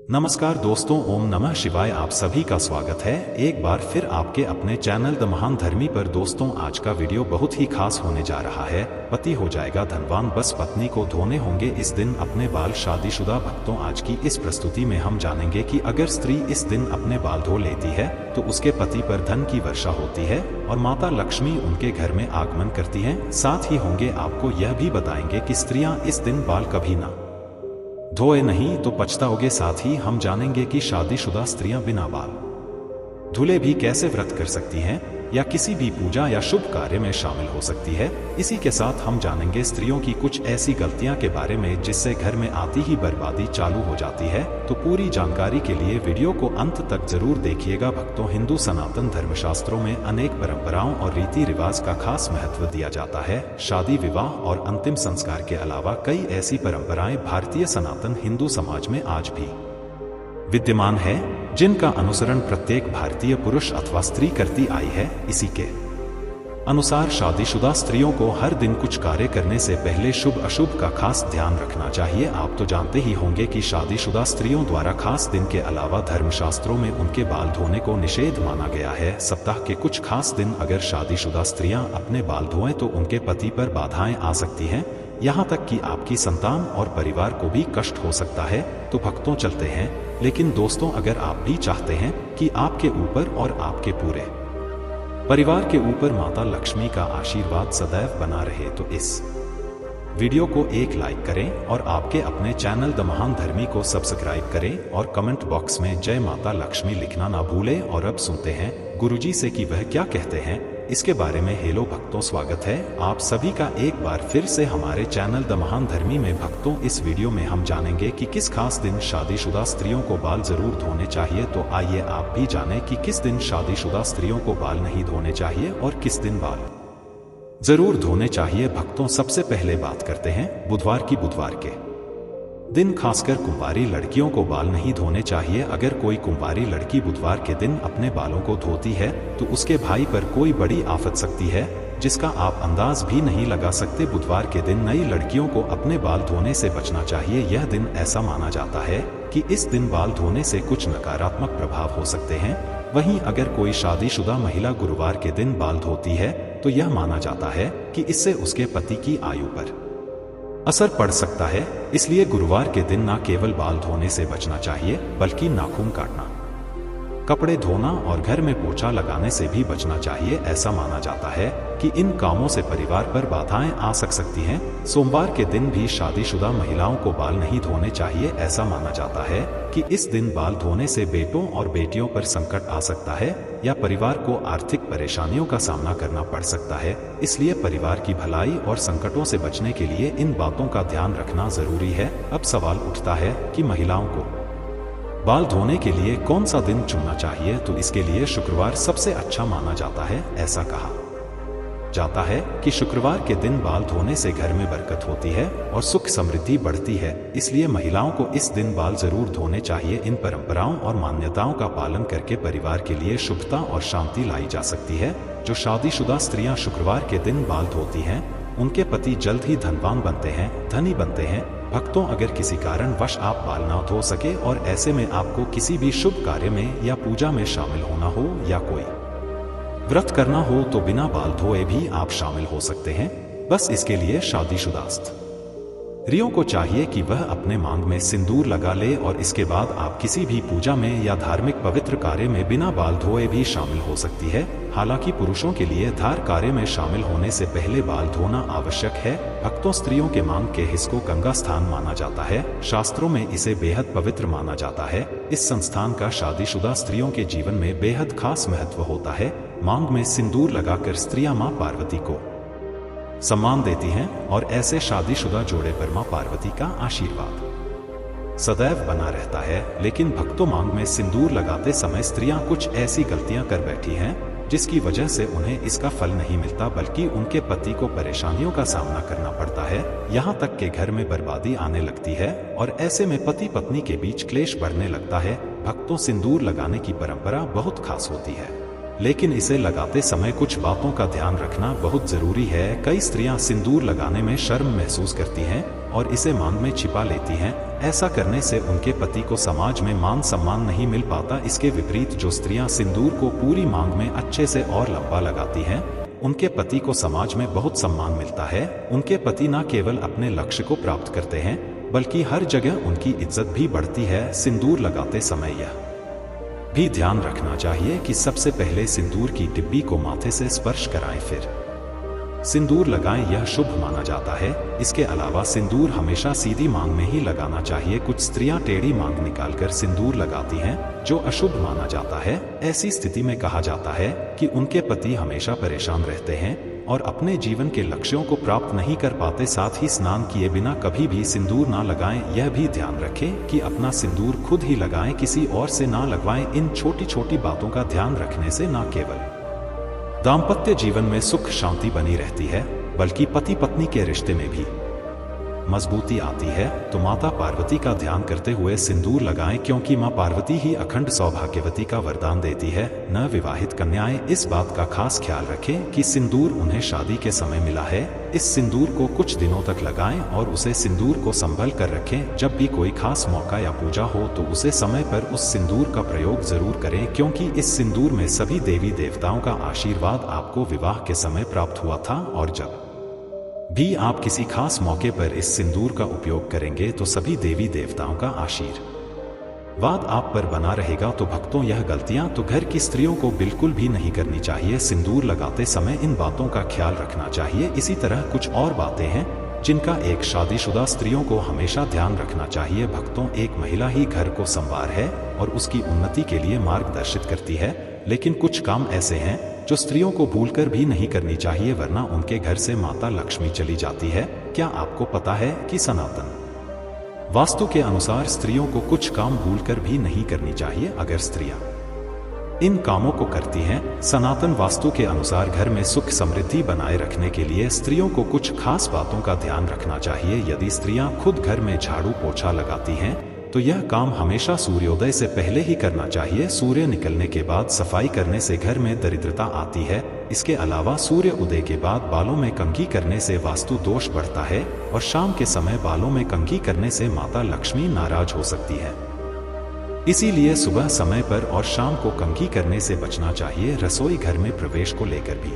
नमस्कार दोस्तों, ओम नमः शिवाय। आप सभी का स्वागत है एक बार फिर आपके अपने चैनल द महान धर्मी पर। दोस्तों, आज का वीडियो बहुत ही खास होने जा रहा है। पति हो जाएगा धनवान, बस पत्नी को धोने होंगे इस दिन अपने बाल। शादीशुदा भक्तों, आज की इस प्रस्तुति में हम जानेंगे कि अगर स्त्री इस दिन अपने बाल धो लेती है तो उसके पति पर धन की वर्षा होती है और माता लक्ष्मी उनके घर में आगमन करती है। साथ ही होंगे आपको यह भी बताएंगे कि स्त्रियां इस दिन बाल कभी ना धोए नहीं तो पछताओगे। साथ ही हम जानेंगे कि शादीशुदा स्त्रियां बिना बाल धुले भी कैसे व्रत कर सकती हैं या किसी भी पूजा या शुभ कार्य में शामिल हो सकती है। इसी के साथ हम जानेंगे स्त्रियों की कुछ ऐसी गलतियां के बारे में जिससे घर में आती ही बर्बादी चालू हो जाती है। तो पूरी जानकारी के लिए वीडियो को अंत तक जरूर देखिएगा। भक्तों, हिंदू सनातन धर्मशास्त्रों में अनेक परंपराओं और रीति रिवाज का खास महत्व दिया जाता है। शादी, विवाह और अंतिम संस्कार के अलावा कई ऐसी परंपराएं भारतीय सनातन हिंदू समाज में आज भी विद्यमान है जिनका अनुसरण प्रत्येक भारतीय पुरुष अथवा स्त्री करती आई है। इसी के अनुसार शादीशुदा स्त्रियों को हर दिन कुछ कार्य करने से पहले शुभ अशुभ का खास ध्यान रखना चाहिए। आप तो जानते ही होंगे कि शादीशुदा स्त्रियों द्वारा खास दिन के अलावा धर्मशास्त्रों में उनके बाल धोने को निषेध माना गया है। सप्ताह के कुछ खास दिन अगर शादीशुदा स्त्रियां अपने बाल धोएं तो उनके पति पर बाधाएं आ सकती हैं, यहाँ तक कि आपकी संतान और परिवार को भी कष्ट हो सकता है। तो भक्तों, चलते हैं। लेकिन दोस्तों, अगर आप भी चाहते हैं कि आपके ऊपर और आपके पूरे परिवार के ऊपर माता लक्ष्मी का आशीर्वाद सदैव बना रहे तो इस वीडियो को एक लाइक करें और आपके अपने चैनल द महान धर्मी को सब्सक्राइब करें और कमेंट बॉक्स में जय माता लक्ष्मी लिखना ना भूलें। और अब सुनते हैं गुरुजी से कि वह क्या कहते हैं इसके बारे में। हेलो भक्तों, स्वागत है आप सभी का एक बार फिर से हमारे चैनल द महान धर्मी में। भक्तों, इस वीडियो में हम जानेंगे कि किस खास दिन शादीशुदा स्त्रियों को बाल जरूर धोने चाहिए। तो आइए आप भी जानें कि किस दिन शादीशुदा स्त्रियों को बाल नहीं धोने चाहिए और किस दिन बाल जरूर धोने चाहिए। भक्तों, सबसे पहले बात करते हैं बुधवार की। बुधवार के दिन खासकर कुंवारी लड़कियों को बाल नहीं धोने चाहिए। अगर कोई कुंवारी लड़की बुधवार के दिन अपने बालों को धोती है तो उसके भाई पर कोई बड़ी आफत सकती है जिसका आप अंदाज भी नहीं लगा सकते। बुधवार के दिन नई लड़कियों को अपने बाल धोने से बचना चाहिए। यह दिन ऐसा माना जाता है कि इस दिन बाल धोने से कुछ नकारात्मक प्रभाव हो सकते हैं। वहीं अगर कोई शादीशुदा महिला गुरुवार के दिन बाल धोती है तो यह माना जाता है कि इससे उसके पति की आयु पर असर पड़ सकता है। इसलिए गुरुवार के दिन न केवल बाल धोने से बचना चाहिए बल्कि नाखून काटना, कपड़े धोना और घर में पोछा लगाने से भी बचना चाहिए। ऐसा माना जाता है कि इन कामों से परिवार पर बाधाएं आ सकती हैं। सोमवार के दिन भी शादीशुदा महिलाओं को बाल नहीं धोने चाहिए। ऐसा माना जाता है कि इस दिन बाल धोने से बेटों और बेटियों पर संकट आ सकता है या परिवार को आर्थिक परेशानियों का सामना करना पड़ सकता है। इसलिए परिवार की भलाई और संकटों से बचने के लिए इन बातों का ध्यान रखना जरूरी है। अब सवाल उठता है कि महिलाओं को बाल धोने के लिए कौन सा दिन चुनना चाहिए। तो इसके लिए शुक्रवार सबसे अच्छा माना जाता है। ऐसा कहा जाता है कि शुक्रवार के दिन बाल धोने से घर में बरकत होती है और सुख समृद्धि बढ़ती है। इसलिए महिलाओं को इस दिन बाल जरूर धोने चाहिए। इन परंपराओं और मान्यताओं का पालन करके परिवार के लिए शुभता और शांति लाई जा सकती है। जो शादीशुदा स्त्रियां शुक्रवार के दिन बाल धोती हैं उनके पति जल्द ही धनवान बनते हैं, धनी बनते हैं। भक्तों, अगर किसी कारणवश आप बाल ना धो सके और ऐसे में आपको किसी भी शुभ कार्य में या पूजा में शामिल होना हो या कोई व्रत करना हो तो बिना बाल धोए भी आप शामिल हो सकते हैं। बस इसके लिए शादीशुदा स्त्रियों को चाहिए कि वह अपने मांग में सिंदूर लगा ले और इसके बाद आप किसी भी पूजा में या धार्मिक पवित्र कार्य में बिना बाल धोए भी शामिल हो सकती है। हालांकि पुरुषों के लिए धार कार्य में शामिल होने से पहले बाल धोना आवश्यक है। भक्तों, स्त्रियों के मांग के हिस्से को गंगा स्थान माना जाता है। शास्त्रों में इसे बेहद पवित्र माना जाता है। इस संस्थान का शादीशुदा स्त्रियों के जीवन में बेहद खास महत्व होता है। मांग में सिंदूर लगाकर स्त्रियां मां पार्वती को सम्मान देती हैं और ऐसे शादीशुदा जोड़े पर मां पार्वती का आशीर्वाद सदैव बना रहता है। लेकिन भक्तों, मांग में सिंदूर लगाते समय स्त्रियां कुछ ऐसी गलतियां कर बैठी हैं जिसकी वजह से उन्हें इसका फल नहीं मिलता बल्कि उनके पति को परेशानियों का सामना करना पड़ता है। यहाँ तक के घर में बर्बादी आने लगती है और ऐसे में पति पत्नी के बीच क्लेश बढ़ने लगता है। भक्तों, सिंदूर लगाने की परंपरा बहुत खास होती है। लेकिन इसे लगाते समय कुछ बातों का ध्यान रखना बहुत जरूरी है। कई स्त्रियां सिंदूर लगाने में शर्म महसूस करती हैं और इसे मांग में छिपा लेती हैं। ऐसा करने से उनके पति को समाज में मान सम्मान नहीं मिल पाता। इसके विपरीत जो स्त्रियां सिंदूर को पूरी मांग में अच्छे से और लंबा लगाती हैं, उनके पति को समाज में बहुत सम्मान मिलता है। उनके पति न केवल अपने लक्ष्य को प्राप्त करते हैं, बल्कि हर जगह उनकी इज्जत भी बढ़ती है। सिंदूर लगाते समय यह भी ध्यान रखना चाहिए कि सबसे पहले सिंदूर की डिब्बी को माथे से स्पर्श कराएं, फिर सिंदूर लगाएं, यह शुभ माना जाता है। इसके अलावा सिंदूर हमेशा सीधी मांग में ही लगाना चाहिए। कुछ स्त्रियां टेढ़ी मांग निकालकर सिंदूर लगाती हैं, जो अशुभ माना जाता है। ऐसी स्थिति में कहा जाता है कि उनके पति हमेशा परेशान रहते हैं और अपने जीवन के लक्ष्यों को प्राप्त नहीं कर पाते। साथ ही स्नान किए बिना कभी भी सिंदूर ना लगाएं। यह भी ध्यान रखें कि अपना सिंदूर खुद ही लगाएं, किसी और से ना लगवाएं। इन छोटी छोटी बातों का ध्यान रखने से न केवल दाम्पत्य जीवन में सुख शांति बनी रहती है, बल्कि पति पत्नी के रिश्ते में भी मजबूती आती है। तो माता पार्वती का ध्यान करते हुए सिंदूर लगाएं, क्योंकि मां पार्वती ही अखंड सौभाग्यवती का वरदान देती है। न विवाहित कन्याएं इस बात का खास ख्याल रखें कि सिंदूर उन्हें शादी के समय मिला है। इस सिंदूर को कुछ दिनों तक लगाएं और उसे सिंदूर को संभल कर रखें। जब भी कोई खास मौका या पूजा हो तो उसे समय पर उस सिंदूर का प्रयोग जरूर करें, क्योंकि इस सिंदूर में सभी देवी देवताओं का आशीर्वाद आपको विवाह के समय प्राप्त हुआ था। और जब भी आप किसी खास मौके पर इस सिंदूर का उपयोग करेंगे तो सभी देवी देवताओं का आशीर्वाद आप पर बना रहेगा। तो भक्तों, यह गलतियां तो घर की स्त्रियों को बिल्कुल भी नहीं करनी चाहिए। सिंदूर लगाते समय इन बातों का ख्याल रखना चाहिए। इसी तरह कुछ और बातें हैं जिनका एक शादीशुदा स्त्रियों को हमेशा ध्यान रखना चाहिए। भक्तों, एक महिला ही घर को संवार है और उसकी उन्नति के लिए मार्गदर्शित करती है, लेकिन कुछ काम ऐसे हैं जो स्त्रियों को भूलकर भी नहीं करनी चाहिए, वरना उनके घर से माता लक्ष्मी चली जाती है। क्या आपको पता है कि सनातन वास्तु के अनुसार स्त्रियों को कुछ काम भूलकर भी नहीं करनी चाहिए? अगर स्त्रियां इन कामों को करती हैं, सनातन वास्तु के अनुसार घर में सुख समृद्धि बनाए रखने के लिए स्त्रियों को कुछ खास बातों का ध्यान रखना चाहिए। यदि स्त्रियां खुद घर में झाड़ू पोछा लगाती हैं, तो यह काम हमेशा सूर्योदय से पहले ही करना चाहिए। सूर्य निकलने के बाद सफाई करने से घर में दरिद्रता आती है। इसके अलावा सूर्य उदय के बाद बालों में कंघी करने से वास्तु दोष बढ़ता है और शाम के समय बालों में कंघी करने से माता लक्ष्मी नाराज हो सकती है। इसीलिए सुबह समय पर और शाम को कंघी करने से बचना चाहिए। रसोई घर में प्रवेश को लेकर भी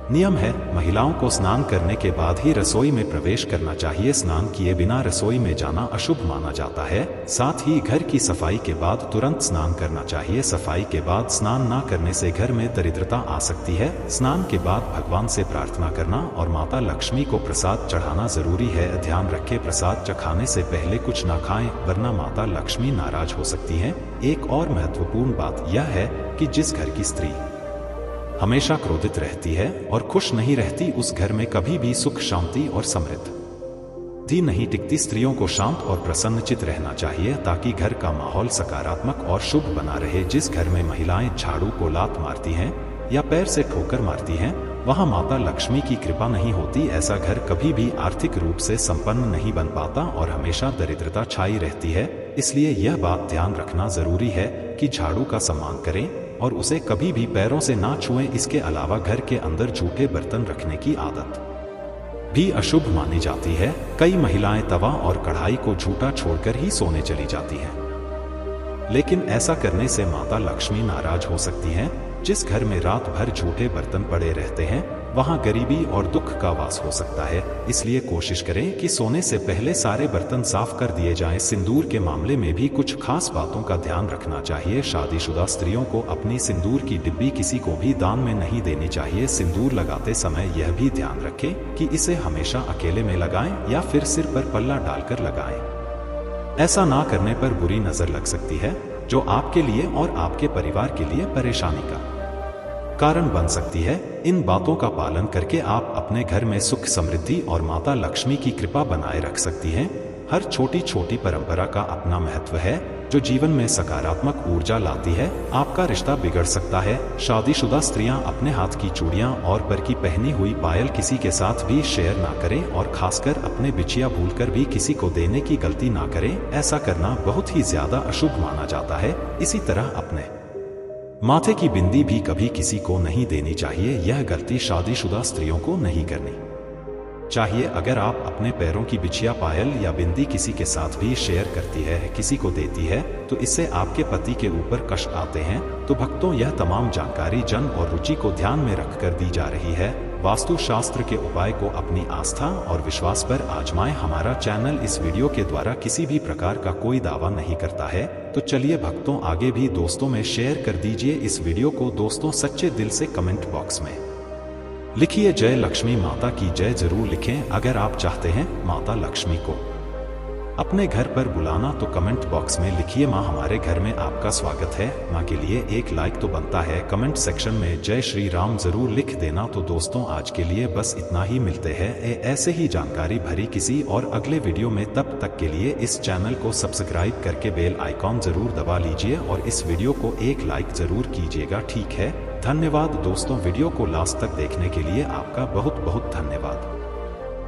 नियम है। महिलाओं को स्नान करने के बाद ही रसोई में प्रवेश करना चाहिए। स्नान किए बिना रसोई में जाना अशुभ माना जाता है। साथ ही घर की सफाई के बाद तुरंत स्नान करना चाहिए। सफाई के बाद स्नान ना करने से घर में दरिद्रता आ सकती है। स्नान के बाद भगवान से प्रार्थना करना और माता लक्ष्मी को प्रसाद चढ़ाना जरूरी है। ध्यान रखें, प्रसाद चखाने से पहले कुछ ना खाएं, वरना माता लक्ष्मी नाराज हो सकती है। एक और महत्वपूर्ण बात यह है कि जिस घर की स्त्री हमेशा क्रोधित रहती है और खुश नहीं रहती, उस घर में कभी भी सुख शांति और समृद्धि नहीं टिकती। स्त्रियों को शांत और प्रसन्नचित रहना चाहिए ताकि घर का माहौल सकारात्मक और शुभ बना रहे। जिस घर में महिलाएं झाड़ू को लात मारती हैं या पैर से ठोकर मारती हैं, वहां माता लक्ष्मी की कृपा नहीं होती। ऐसा घर कभी भी आर्थिक रूप से संपन्न नहीं बन पाता और हमेशा दरिद्रता छाई रहती है। इसलिए यह बात ध्यान रखना जरूरी है कि झाड़ू का सम्मान करें और उसे कभी भी पैरों से ना छुएं। इसके अलावा घर के अंदर जूठे बर्तन रखने की आदत भी अशुभ मानी जाती है। कई महिलाएं तवा और कढ़ाई को झूठा छोड़कर ही सोने चली जाती हैं, लेकिन ऐसा करने से माता लक्ष्मी नाराज हो सकती हैं। जिस घर में रात भर झूठे बर्तन पड़े रहते हैं, वहां गरीबी और दुख का वास हो सकता है। इसलिए कोशिश करें कि सोने से पहले सारे बर्तन साफ कर दिए जाएं। सिंदूर के मामले में भी कुछ खास बातों का ध्यान रखना चाहिए। शादीशुदा स्त्रियों को अपनी सिंदूर की डिब्बी किसी को भी दान में नहीं देनी चाहिए। सिंदूर लगाते समय यह भी ध्यान रखें कि इसे हमेशा अकेले में लगाएं या फिर सिर पर पल्ला डालकर लगाएं। ऐसा ना करने पर बुरी नजर लग सकती है, जो आपके लिए और आपके परिवार के लिए परेशानी का कारण बन सकती है। इन बातों का पालन करके आप अपने घर में सुख समृद्धि और माता लक्ष्मी की कृपा बनाए रख सकती हैं। हर छोटी छोटी परंपरा का अपना महत्व है, जो जीवन में सकारात्मक ऊर्जा लाती है। आपका रिश्ता बिगड़ सकता है। शादीशुदा स्त्रियां अपने हाथ की चूड़ियां और पर की पहनी हुई पायल किसी के साथ भी शेयर ना करें और खासकर अपने बिछिया भूलकर भी किसी को देने की गलती ना करें। ऐसा करना बहुत ही ज्यादा अशुभ माना जाता है। इसी तरह अपने माथे की बिंदी भी कभी किसी को नहीं देनी चाहिए। यह गलती शादीशुदा स्त्रियों को नहीं करनी चाहिए। अगर आप अपने पैरों की बिछिया पायल या बिंदी किसी के साथ भी शेयर करती है, किसी को देती है, तो इससे आपके पति के ऊपर कष्ट आते हैं। तो भक्तों, यह तमाम जानकारी जन और रुचि को ध्यान में रखकर दी जा रही है। वास्तु शास्त्र के उपाय को अपनी आस्था और विश्वास पर आजमाएं। हमारा चैनल इस वीडियो के द्वारा किसी भी प्रकार का कोई दावा नहीं करता है। तो चलिए भक्तों, आगे भी दोस्तों में शेयर कर दीजिए इस वीडियो को। दोस्तों, सच्चे दिल से कमेंट बॉक्स में लिखिए जय लक्ष्मी माता की जय जरूर लिखें। अगर आप चाहते हैं माता लक्ष्मी को अपने घर पर बुलाना तो कमेंट बॉक्स में लिखिए माँ हमारे घर में आपका स्वागत है। माँ के लिए एक लाइक तो बनता है। कमेंट सेक्शन में जय श्री राम जरूर लिख देना। तो दोस्तों, आज के लिए बस इतना ही। मिलते हैं ऐसे ही जानकारी भरी किसी और अगले वीडियो में। तब तक के लिए इस चैनल को सब्सक्राइब करके बेल आइकॉन जरूर दबा लीजिए और इस वीडियो को एक लाइक जरूर कीजिएगा। ठीक है, धन्यवाद दोस्तों। वीडियो को लास्ट तक देखने के लिए आपका बहुत बहुत धन्यवाद।